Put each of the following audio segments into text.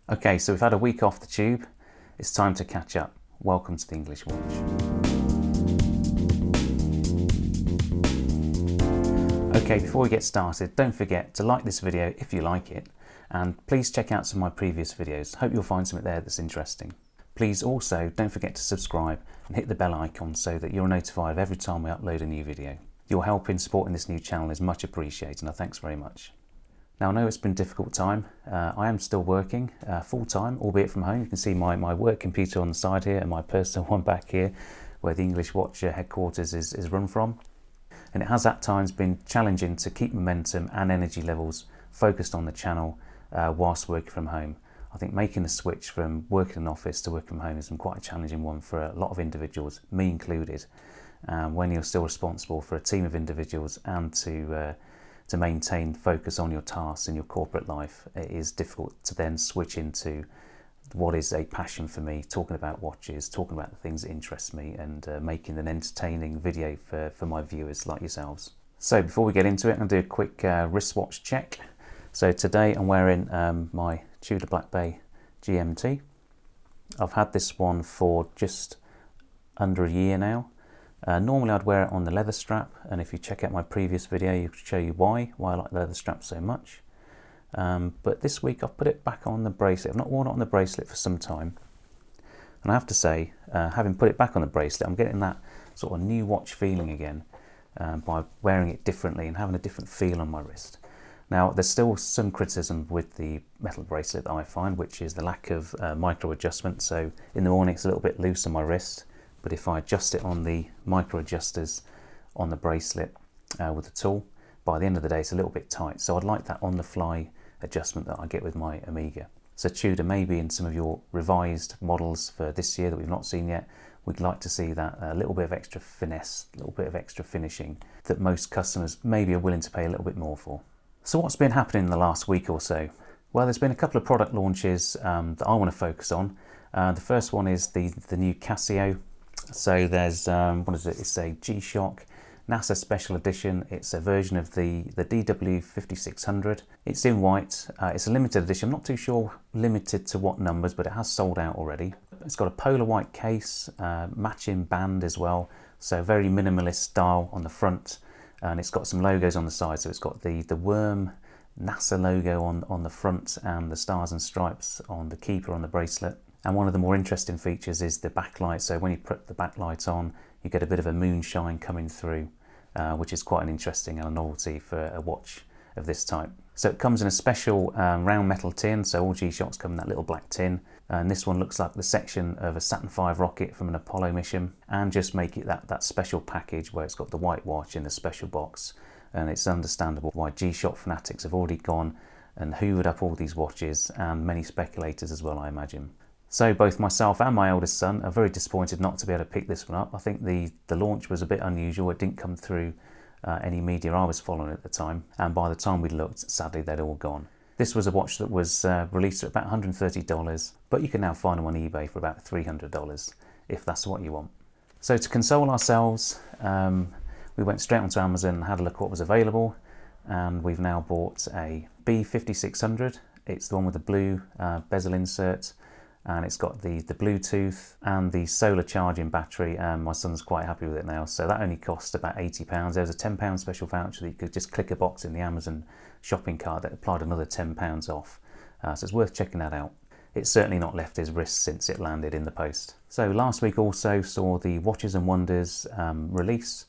Okay, so we've had a week off the tube. It's time to catch up. Welcome to the English Watch. Okay, before we get started, don't forget to like this video if you like it, and please check out some of my previous videos. Hope you'll find something there that's interesting. Please also don't forget to subscribe and hit the bell icon so that you're notified of every time we upload a new video. Your help in supporting this new channel is much appreciated, and thanks very much. Now, I know it's been a difficult time. I am still working full-time, albeit from home. You can see my work computer on the side here and my personal one back here, where the English Watch headquarters is run from. And it has at times been challenging to keep momentum and energy levels focused on the channel whilst working from home. I think making the switch from working in an office to working from home has been quite a challenging one for a lot of individuals, me included. When you're still responsible for a team of individuals and to maintain focus on your tasks in your corporate life, it is difficult to then switch into what is a passion for me, talking about watches, talking about the things that interest me, and making an entertaining video for my viewers like yourselves. So before we get into it, I'm going to do a quick wristwatch check. So today I'm wearing my Tudor Black Bay GMT. I've had this one for just under a year now. Normally I'd wear it on the leather strap, and if you check out my previous video, you could show you why I like the leather strap so much. But this week I've put it back on the bracelet. I've not worn it on the bracelet for some time, and I have to say, having put it back on the bracelet, I'm getting that sort of new watch feeling again by wearing it differently and having a different feel on my wrist. Now, there's still some criticism with the metal bracelet that I find, which is the lack of micro adjustment. So in the morning it's a little bit loose on my wrist, but if I adjust it on the micro adjusters on the bracelet with a tool, by the end of the day it's a little bit tight. So I'd like that on the fly adjustment that I get with my Omega. So Tudor, maybe in some of your revised models for this year that we've not seen yet, we'd like to see that a little bit of extra finesse, a little bit of extra finishing that most customers maybe are willing to pay a little bit more for. So what's been happening in the last week or so? Well, there's been a couple of product launches that I want to focus on. The first one is the new Casio. So there's, what is it? It's a G-Shock NASA Special Edition. It's a version of the DW5600. It's in white. It's a limited edition. I'm not too sure limited to what numbers, but it has sold out already. It's got a polar white case, matching band as well. So very minimalist style on the front. And it's got some logos on the side. So it's got the worm NASA logo on the front and the stars and stripes on the keeper on the bracelet. And one of the more interesting features is the backlight. So when you put the backlight on, you get a bit of a moonshine coming through, which is quite an interesting and a novelty for a watch of this type. So it comes in a special round metal tin. So all G-Shocks come in that little black tin. And this one looks like the section of a Saturn V rocket from an Apollo mission. And just make it that special package where it's got the white watch in the special box. And it's understandable why G-Shock fanatics have already gone and hoovered up all these watches, and many speculators as well, I imagine. So both myself and my eldest son are very disappointed not to be able to pick this one up. I think the launch was a bit unusual. It didn't come through any media I was following at the time. And by the time we looked, sadly, they'd all gone. This was a watch that was released at about $130, but you can now find them on eBay for about $300 if that's what you want. So to console ourselves, we went straight onto Amazon and had a look at what was available. And we've now bought a B5600. It's the one with the blue bezel insert. And it's got the Bluetooth and the solar charging battery, and my son's quite happy with it now. So that only cost about £80. There was a £10 special voucher that you could just click a box in the Amazon shopping cart that applied another £10 off. So it's worth checking that out. It's certainly not left his wrist since it landed in the post. So last week also saw the Watches and Wonders release.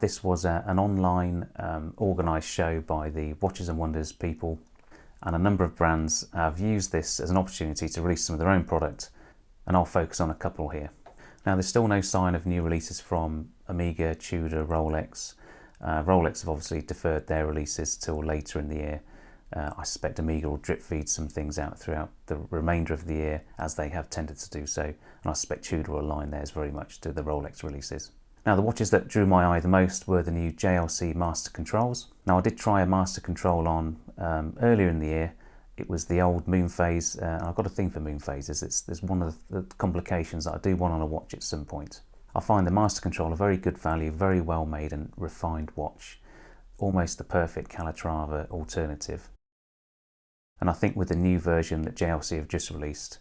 This was an online organised show by the Watches and Wonders people. And a number of brands have used this as an opportunity to release some of their own product, and I'll focus on a couple here. Now, there's still no sign of new releases from Omega, Tudor, Rolex. Rolex have obviously deferred their releases till later in the year. I suspect Omega will drip feed some things out throughout the remainder of the year, as they have tended to do so, and I suspect Tudor will align theirs very much to the Rolex releases. Now, the watches that drew my eye the most were the new JLC Master controls. Now, I did try a Master control on earlier in the year. It was the old moon phase. I've got a thing for moon phases. There's one of the complications that I do want on a watch at some point. I find the Master control a very good value, very well made and refined watch. Almost the perfect Calatrava alternative. And I think with the new version that JLC have just released,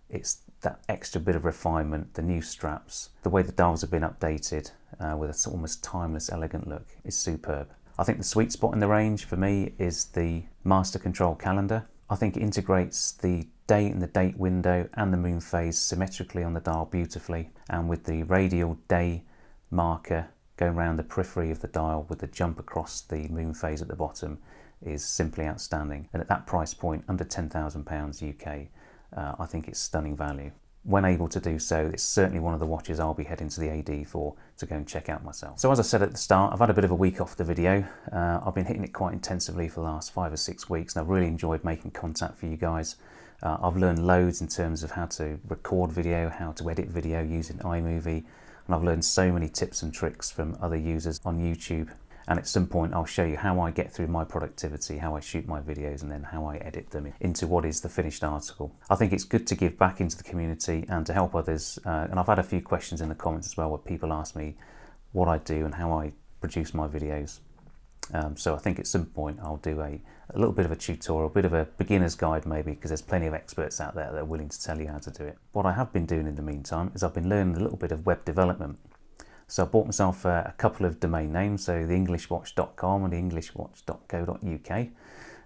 it's that extra bit of refinement, the new straps, the way the dials have been updated with a almost timeless, elegant look is superb. I think the sweet spot in the range for me is the Master Control calendar. I think it integrates the date and the date window and the moon phase symmetrically on the dial beautifully, and with the radial day marker going around the periphery of the dial with the jump across the moon phase at the bottom is simply outstanding. And at that price point, under £10,000 UK, I think it's stunning value. When able to do so, it's certainly one of the watches I'll be heading to the AD for to go and check out myself. So as I said at the start, I've had a bit of a week off the video. I've been hitting it quite intensively for the last 5 or 6 weeks, and I've really enjoyed making content for you guys. I've learned loads in terms of how to record video, how to edit video using iMovie, and I've learned so many tips and tricks from other users on YouTube. And at some point I'll show you how I get through my productivity, how I shoot my videos, and then how I edit them into what is the finished article. I think it's good to give back into the community and to help others. And I've had a few questions in the comments as well where people ask me what I do and how I produce my videos. So I think at some point I'll do a little bit of a tutorial, a bit of a beginner's guide maybe, because there's plenty of experts out there that are willing to tell you how to do it. What I have been doing in the meantime is I've been learning a little bit of web development. So I bought myself a couple of domain names, so the englishwatch.com and the englishwatch.co.uk,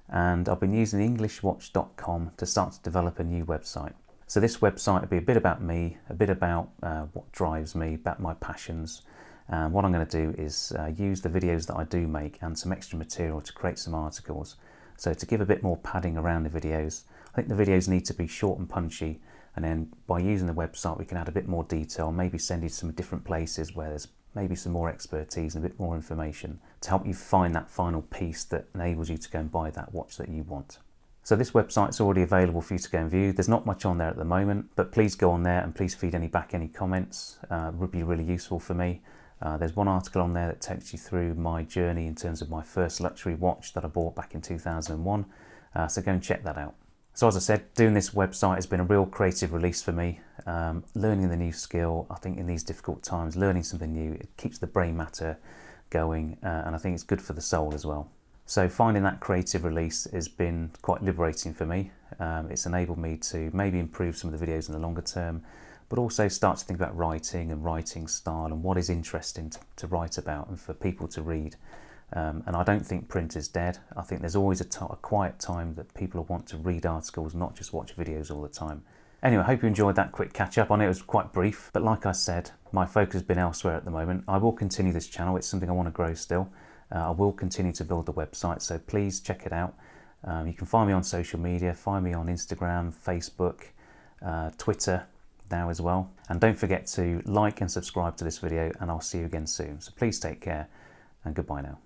and I've been using the englishwatch.com to start to develop a new website. So this website will be a bit about me, a bit about what drives me, about my passions. What I'm going to do is use the videos that I do make and some extra material to create some articles. So to give a bit more padding around the videos, I think the videos need to be short and punchy, and then by using the website we can add a bit more detail, maybe send you to some different places where there's maybe some more expertise and a bit more information to help you find that final piece that enables you to go and buy that watch that you want. So this website's already available for you to go and view. There's not much on there at the moment, but please go on there and please feed any comments. It would be really useful for me. There's one article on there that takes you through my journey in terms of my first luxury watch that I bought back in 2001. So go and check that out. So as I said, doing this website has been a real creative release for me. Learning the new skill, I think in these difficult times, learning something new, it keeps the brain matter going, and I think it's good for the soul as well. So finding that creative release has been quite liberating for me. It's enabled me to maybe improve some of the videos in the longer term, but also start to think about writing and writing style and what is interesting to write about and for people to read. And I don't think print is dead. I think there's always a quiet time that people want to read articles, not just watch videos all the time. Anyway, I hope you enjoyed that quick catch up. I know it was quite brief, but like I said, my focus has been elsewhere at the moment. I will continue this channel. It's something I want to grow still. I will continue to build the website, so please check it out. You can find me on social media, find me on Instagram, Facebook, Twitter now as well. And don't forget to like and subscribe to this video, and I'll see you again soon. So please take care and goodbye now.